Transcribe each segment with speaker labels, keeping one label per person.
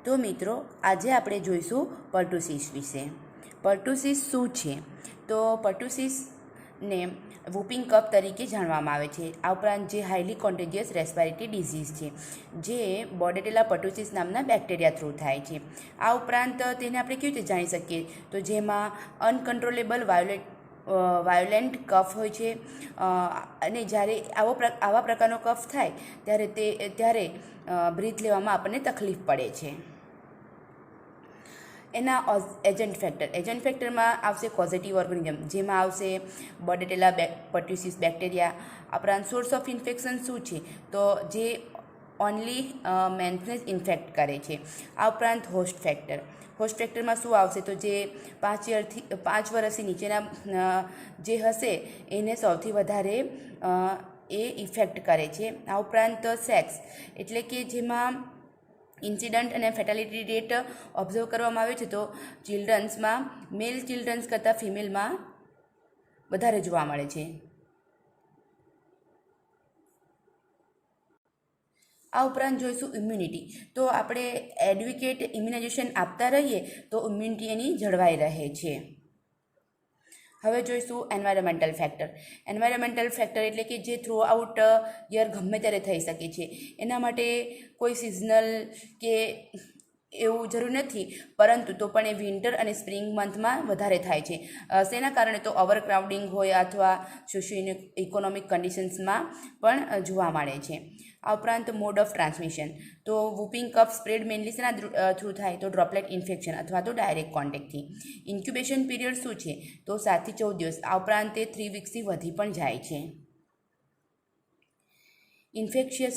Speaker 1: તો મિત્રો આજે આપણે જોઈશું પર્ટુસિસ વિશે. પર્ટુસિસ શું છે? તો પર્ટુસિસને વૂપિંગ કફ તરીકે જાણવામાં આવે છે. આ ઉપરાંત જે હાઈલી કોન્ટેજિયસ રેસ્પિરેટરી ડિઝીઝ છે, જે બોર્ડેટેલા પર્ટુસિસ નામના બેક્ટેરિયા થ્રુ થાય છે. આ ઉપરાંત તેને આપણે કેવી રીતે જાણી શકીએ? તો જેમાં અનકન્ટ્રોલેબલ વાયોલેન્ટ કફ હોય છે, અને જ્યારે આવા પ્રકારનો કફ થાય ત્યારે બ્રીથ લેવામાં આપણને તકલીફ પડે છે. એના એજન્ટ ફેક્ટરમાં આવશે કોઝેટિવ ઓર્ગેનિઝમ, જેમાં આવશે બોર્ડેટેલા પર્ટ્યુસિસ બેક્ટેરિયા. ઉપરાંત સોર્સ ઓફ ઇન્ફેક્શન શું છે? તો જે ઓનલી મેન્સને ઇન્ફેક્ટ કરે છે. આ ઉપરાંત હોસ્ટ ફેક્ટરમાં શું આવશે? તો જે 5 વર્ષથી નીચેના જે હશે એને સૌથી વધારે એ ઇફેક્ટ કરે છે. આ ઉપરાંત સેક્સ, એટલે કે જેમાં ઇન્સિડન્ટ અને ફેટાલિટી રેટ ઓબ્ઝર્વ કરવામાં આવે છે, તો ચિલ્ડ્રન્સમાં મેલ ચિલ્ડ્રન્સ કરતાં ફિમેલમાં વધારે જોવા મળે છે. આ ઉપરાંત જોઈશું ઇમ્યુનિટી. તો આપણે એડ્યુકેટ ઇમ્યુનાઇઝેશન આપતા રહીએ તો ઇમ્યુનિટી એની જળવાઈ રહે છે. હવે જોઈશું એન્વાયરમેન્ટલ ફેક્ટર એટલે કે જે થ્રુ આઉટ યર ગમે ત્યારે થઈ શકે છે. એના માટે કોઈ સિઝનલ કે એવું જરૂર નથી, પરંતુ તો પણ એ વિન્ટર અને સ્પ્રિંગ મંથમાં વધારે થાય છે. શેના કારણે? તો ઓવરક્રાઉડિંગ હોય અથવા સોશિયો ઇકોનોમિક કન્ડિશન્સમાં પણ જોવા મળે છે. આ ઉપરાંત મોડ ઓફ ટ્રાન્સમિશન, તો વૂપિંગ કફ સ્પ્રેડ મેઇનલી શેના થ્રુ થાય? તો ડ્રોપલેટ ઇન્ફેક્શન અથવા તો ડાયરેક્ટ કોન્ટેક્ટથી. ઇન્ક્યુબેશન પીરિયડ શું છે? તો 7 થી 14 દિવસ. આ ઉપરાંત તે 3 વીક્સથી વધી પણ જાય છે. ઇન્ફેક્શિયસ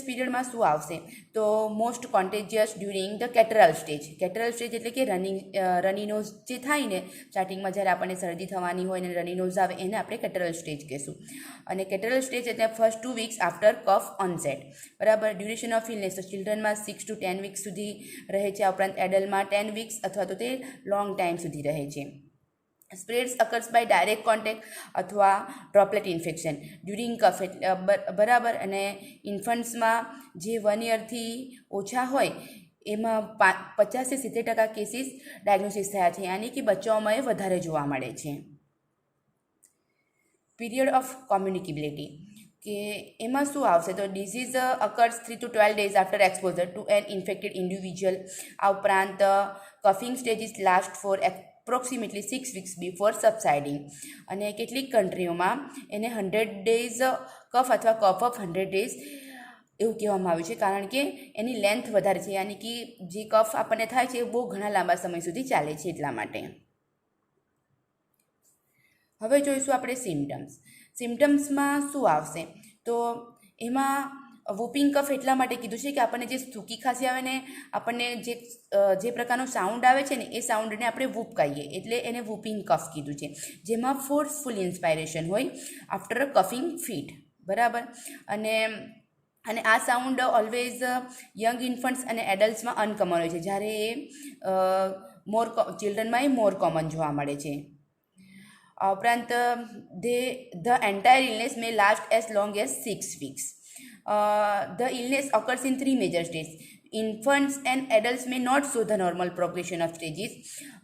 Speaker 1: પીરિયડમાં શું આવશે? તો મોસ્ટ કોન્ટેજિયસ ડ્યુરિંગ ધ કેટરલ સ્ટેજ એટલે કે રની નોઝ જે થાય ને, સ્ટાર્ટિંગમાં જ્યારે આપણને શરદી થવાની હોય ને રની નોઝ આવે, એને આપણે કેટરલ સ્ટેજ કહીશું. અને કેટરલ સ્ટેજ એટલે ફર્સ્ટ 2 વીક્સ આફ્ટર કફ ઓનસેટ. બરાબર. ડ્યુરેશન ઓફ ઇલનેસ, તો ચિલ્ડ્રનમાં 6 to 10 વીક્સ સુધી રહે છે. આ ઉપરાંત એડલ્ટમાં 10 વીક્સ અથવા તો તે લોંગ ટાઈમ સુધી રહે છે. સ્પ્રેડ્સ અકર્સ બાય ડાયરેક્ટ કોન્ટેક્ટ અથવા ડ્રોપલેટ ઇન્ફેક્શન ડ્યુરિંગ કફ, બરાબર. અને ઇન્ફન્ટ્સમાં જે 1 યરથી ઓછા હોય એમાં 50 થી 70% કેસીસ ડાયગ્નોસિસ થયા છે, યાની કે બચ્ચાઓમાં એ વધારે જોવા મળે છે. પીરિયડ ઓફ કોમ્યુનિકેબિલિટી, કે એમાં શું આવશે? તો disease occurs 3 to 12 days after exposure to an infected individual. આ ઉપરાંત coughing stages last for approximately 6 weeks before subsiding. અને કેટલીક કન્ટ્રીઓમાં એને 100 days કફ અથવા કફ ઓફ 100 days એવું કહેવામાં આવ્યું છે, કારણ કે એની લેન્થ વધારે છે, યાની કે જે કફ આપણને થાય છે એ બહુ ઘણા લાંબા સમય સુધી ચાલે છે, એટલા માટે. હવે જોઈશું આપણે સિમ્ટમ્સમાં શું આવશે? તો એમાં વૂપિંગ કફ એટલા માટે કીધું છે કે આપણને જે સૂકી ખાંસી આવે ને, આપણને જે પ્રકારનો સાઉન્ડ આવે છે ને, એ સાઉન્ડને આપણે વૂપ કહીએ, એટલે એને વૂપિંગ કફ કીધું છે. જેમાં ફોર્સફુલ ઇન્સ્પાયરેશન હોય આફ્ટર કફિંગ ફિટ, બરાબર. અને આ સાઉન્ડ ઓલવેઝ યંગ ઇન્ફન્ટ્સ અને એડલ્ટ્સમાં અનકોમન હોય છે, જ્યારે એ ચિલ્ડ્રનમાં એ મોર કોમન જોવા મળે છે. ઉપરાંત the entire illness May last as long as 6 weeks. The illness occurs in 3 major stages. Infants and adults may not show the normal progression of stages,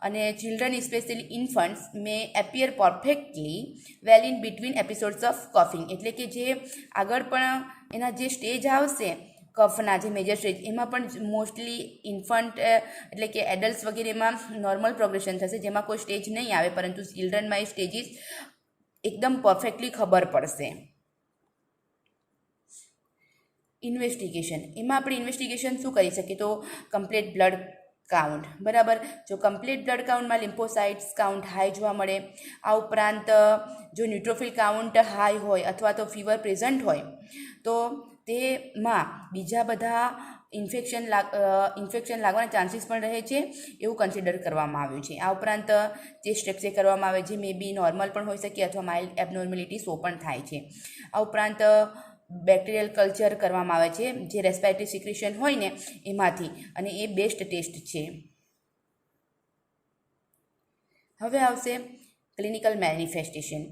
Speaker 1: and children, especially infants, may appear perfectly well in between episodes of coughing. એટલે કે જે આગળ પણ એના જે stage આવશે કફના, જે major stage, એમાં પણ મોસ્ટલી ઇન્ફન્ટ એટલે કે એડલ્ટ્સ વગેરેમાં નોર્મલ પ્રોગ્રેશન થશે, જેમાં કોઈ સ્ટેજ નહીં આવે, પરંતુ ચિલ્ડ્રનમાં એ સ્ટેજીસ એકદમ પરફેક્ટલી ખબર પડશે. ઇન્વેસ્ટિગેશન, એમાં આપણે ઇન્વેસ્ટિગેશન શું કરી શકીએ? તો કમ્પ્લીટ બ્લડ કાઉન્ટ, બરાબર. જો કમ્પ્લીટ બ્લડ કાઉન્ટમાં લિમ્ફોસાઇટ્સ કાઉન્ટ હાઈ જોવા મળે. આ ઉપરાંત જો ન્યુટ્રોફિલ કાઉન્ટ હાઈ હોય અથવા તો ફીવર પ્રેઝન્ટ હોય, તો તેમાં બીજા બધા ઇન્ફેક્શન લાગવાના ચાન્સીસ પણ રહે છે, એવું કન્સિડર કરવામાં આવ્યું છે. આ ઉપરાંત જે સ્ટ્રેક્ચર કરવામાં આવે, જે મે બી નોર્મલ પણ હોઈ શકે અથવા માઇલ્ડ એબનોર્મેલિટી શો પણ થાય છે. આ ઉપરાંત બેક્ટેરિયલ કલ્ચર કરવામાં આવે છે, જે રેસ્પિરેટરી સિક્રેશન હોય ને એમાંથી, અને એ બેસ્ટ ટેસ્ટ છે. હવે આવશે ક્લિનિકલ મેનિફેસ્ટેશન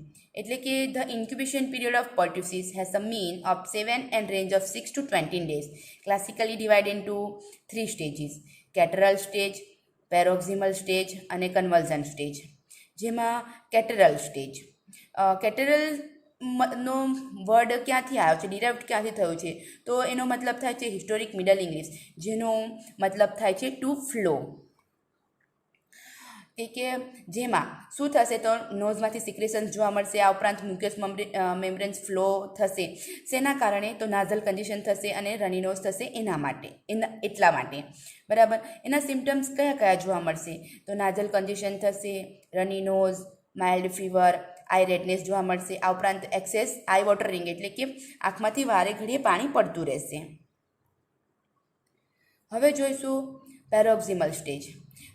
Speaker 1: એટલે કે the incubation period of pertussis has a mean of 7 and range of 6 to 20 days, classically divided into 3 stages: catarrhal stage, paroxysmal stage અને convulsion stage. જેમાં કેટરલ સ્ટેજ, કેટરલ નો વર્ડ ક્યાંથી આવ્યો છે, ડિરાઇવ્ડ ક્યાંથી થયું છે, તો એનો મતલબ થાય છે હિસ્ટોરિક મિડલ ઇંગ્લિશ, જેનો મતલબ થાય છે ટુ ફ્લો. કે જેમાં શું થશે તો નોઝમાંથી સિક્રેશન જોવા મળશે. આ ઉપરાંત મ્યુકસ મેમ્બ્રેન્સ ફ્લો થશે. શેના કારણે તો નાઝલ કન્ડિશન થશે અને રની નોઝ થશે એટલા માટે. બરાબર. એના સિમ્ટમ્સ કયા કયા જોવા મળશે તો નાઝલ કન્ડિશન થશે, રની નોઝ, માઇલ્ડ ફીવર, આઈ રેડનેસ જોવા મળશે. આ ઉપરાંત એક્સેસ આઈ વોટરિંગ એટલે કે આંખમાંથી વારે ઘડીએ પાણી પડતું રહેશે. હવે જોઈશું પેરોક્સિમલ સ્ટેજ.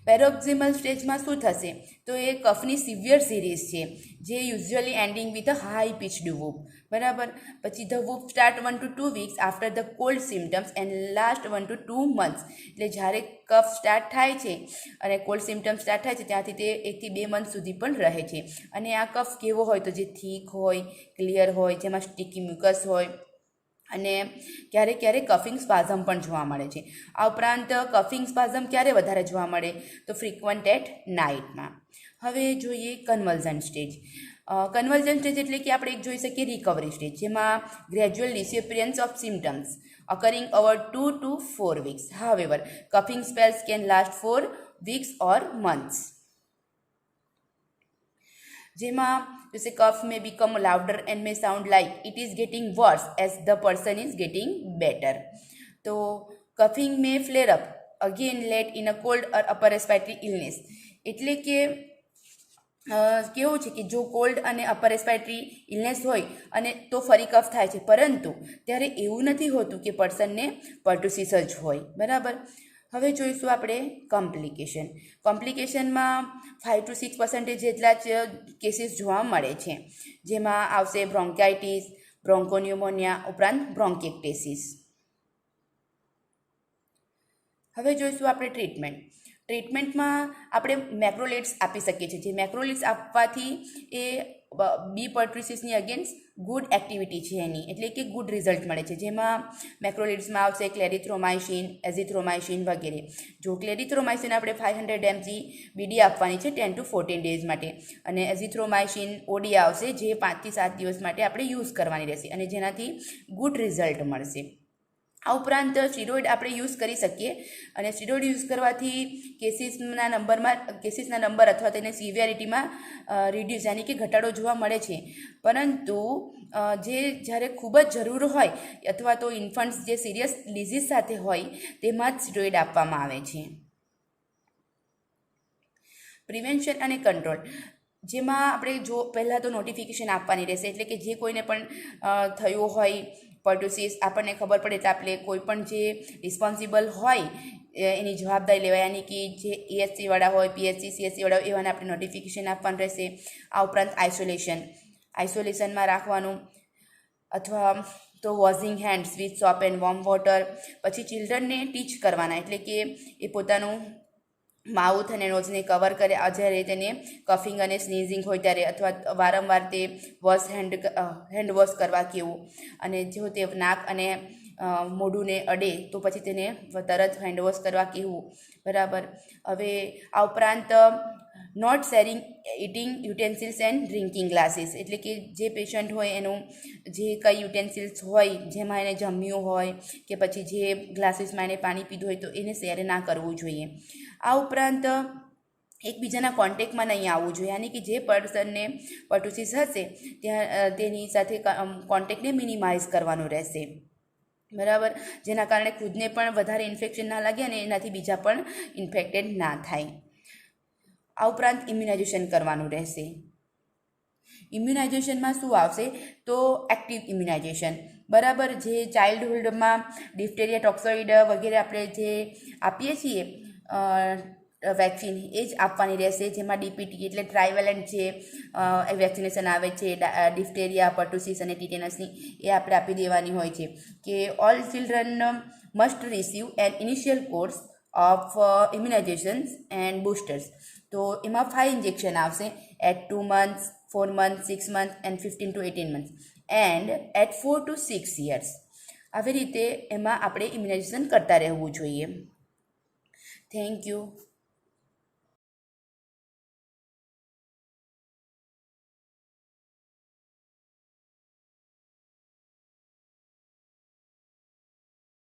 Speaker 1: પેરોક્સિમલ સ્ટેજમાં શું થશે તો એ કફની સિવિયર સિરીઝ છે, જે usually ending with a high pitched whoop. બરાબર. પછી the whoop start 1 to 2 weeks after the cold symptoms and last 1 to 2 months. એટલે જ્યારે કફ સ્ટાર્ટ થાય છે અને કોલ્ડ સિમ્ટમ્સ સ્ટાર્ટ થાય છે ત્યાંથી તે 1 થી 2 months સુધી પણ રહે છે. અને આ કફ કેવો હોય તો જે થીક હોય, ક્લિયર હોય, જેમાં સ્ટીકી મ્યુકસ હોય અને ક્યારેક ક્યારેક કફિંગ સ્પાઝમ પણ જોવા મળે છે. આ ઉપરાંત કફિંગ સ્પાઝમ ક્યારે વધારે જોવા મળે તો ફ્રિકવન્ટ એટ નાઇટમાં. હવે જોઈએ કન્વલ્ઝન સ્ટેજ. કન્વલ્ઝન સ્ટેજ એટલે કે આપણે એક જોઈ શકીએ રિકવરી સ્ટેજ, જેમાં gradual ડિસઅપિયરન્સ of symptoms occurring over 2 to 4 weeks. However, coughing spells can last for weeks or months. જેમાં જैसे cough may become louder and may sound like it is getting worse as the person is getting better. તો coughing may flare up again late in a cold or upper respiratory illness. એટલે કે કેવું છે કે જો cold અને upper respiratory illness હોય અને તો ફરી કફ થાય છે, પરંતુ ત્યારે એવું નથી હોતું કે પર્સનને pertussis જ હોય. બરાબર. હવે જોઈશું આપણે કોમ્પ્લિકેશન. કોમ્પ્લિકેશનમાં 5 to 6% જેટલા જ કેસીસ જોવા મળે છે, જેમાં આવશે બ્રોન્કાઇટિસ, બ્રોન્કોન્યુમોનિયા, ઉપરાંત બ્રોન્કેક્ટેસિસ. હવે જોઈશું આપણે ટ્રીટમેન્ટ. ટ્રીટમેન્ટમાં આપણે મેક્રોલેટ્સ આપી શકીએ છીએ. જે મેક્રોલેટ્સ આપવાથી એ બી pertussisની અગેન્સ્ટ ગુડ એક્ટિવિટી છે એની, એટલે કે ગુડ રિઝલ્ટ મળે છે. જેમાં મેક્રોલેટ્સમાં આવશે ક્લેરિથ્રોમાઇસિન, એઝિથ્રોમાઇસિન વગેરે. જો ક્લેરિથ્રોમાઇસિન આપણે 500 mg બીડી આપવાની છે 10 to 14 days માટે, અને એઝિથ્રોમાઇસિન ઓડી આવશે જે 5 થી 7 દિવસ માટે આપણે યુઝ કરવાની રહેશે અને જેનાથી ગુડ રિઝલ્ટ મળશે. આ ઉપરાંત સ્ટીરોઇડ આપણે યુઝ કરી શકીએ અને સ્ટીરોઇડ યુઝ કરવાથી કેસીસના નંબર અથવા તેની સિવિયરિટીમાં રિડ્યુસ યાની કે ઘટાડો જોવા મળે છે. પરંતુ જે જ્યારે ખૂબ જ જરૂર હોય અથવા તો ઇન્ફન્ટ્સ જે સિરિયસ ડિઝીઝ સાથે હોય તેમાં જ સ્ટીરોઇડ આપવામાં આવે છે. પ્રિવેન્શન અને કંટ્રોલ. જેમાં આપણે જો પહેલાં તો નોટિફિકેશન આપવાની રહેશે, એટલે કે જે કોઈને પણ થયું હોય pertussis આપણને ખબર પડે એટલે આપણે કોઈ પણ જે રિસ્પોન્સિબલ હોય એની જવાબદારી લેવાય, યાની કે જે ESC વાળા હોય, PSC, CSC વાળા હોય એવાને આપણે નોટિફિકેશન આપવાનું રહેશે. આ ઉપરાંત આઇસોલેશનમાં રાખવાનું, અથવા તો washing hands with soap and warm water. પછી ચિલ્ડ્રનને ટીચ કરવાના, એટલે કે એ પોતાનું માઉથ અને નોઝને કવર કરે જ્યારે તેને કફિંગ અને સ્નીઝિંગ હોય ત્યારે, અથવા વારંવાર તે હેન્ડ વોશ કરવા કેવું, અને જો તે નાક અને મોઢુંને અડે તો પછી તેને તરત હેન્ડ વોશ કરવા કહેવું. બરાબર. હવે આ ઉપરાંત not sharing eating utensils and drinking glasses, એટલે કે જે પેશન્ટ હોય એનું જે કંઈ યુટેન્સિલ્સ હોય જેમાં એને જમ્યું હોય કે પછી જે ગ્લાસીસમાં એને પાણી પીધું હોય તો એને શેર ના કરવું જોઈએ. આ ઉપરાંત એકબીજાના કોન્ટેક્ટમાં નહીં આવવું જોઈએ, યાની કે જે પર્સનને pertussis હશે ત્યાં તેની સાથે કોન્ટેક્ટને મિનિમાઇઝ કરવાનું રહેશે. બરાબર. જેના કારણે ખુદને પણ વધારે ઇન્ફેક્શન ના લાગે અને એનાથી બીજા પણ ઇન્ફેક્ટેડ ના થાય. આ ઉપરાંત ઇમ્યુનાઇઝેશન કરવાનું રહેશે. ઇમ્યુનાઇઝેશનમાં શું આવશે તો એક્ટિવ ઇમ્યુનાઇઝેશન. બરાબર. જે ચાઇલ્ડહુડમાં ડિફ્ટેરિયા, ટોક્સોઇડ વગેરે આપણે જે આપીએ છીએ વેક્સિન એ જ આપવાની રહેશે, જેમાં DPT એટલે ટ્રાઇવેલન્ટ જે વેક્સિનેશન આવે છે ડિફ્ટેરિયા, pertussis અને ટીટેનસની, એ આપણે આપી દેવાની હોય છે. કે all children must receive an initial course of immunisations and boosters. તો એમાં 5 ઇન્જેક્શન આવશે. At 2 months, 4 months, 6 months and 15 to 18 months and at 4 to 6 years. આવી રીતે એમાં આપણે ઇમ્યુનાઇઝેશન કરતા રહેવું જોઈએ. Thank you.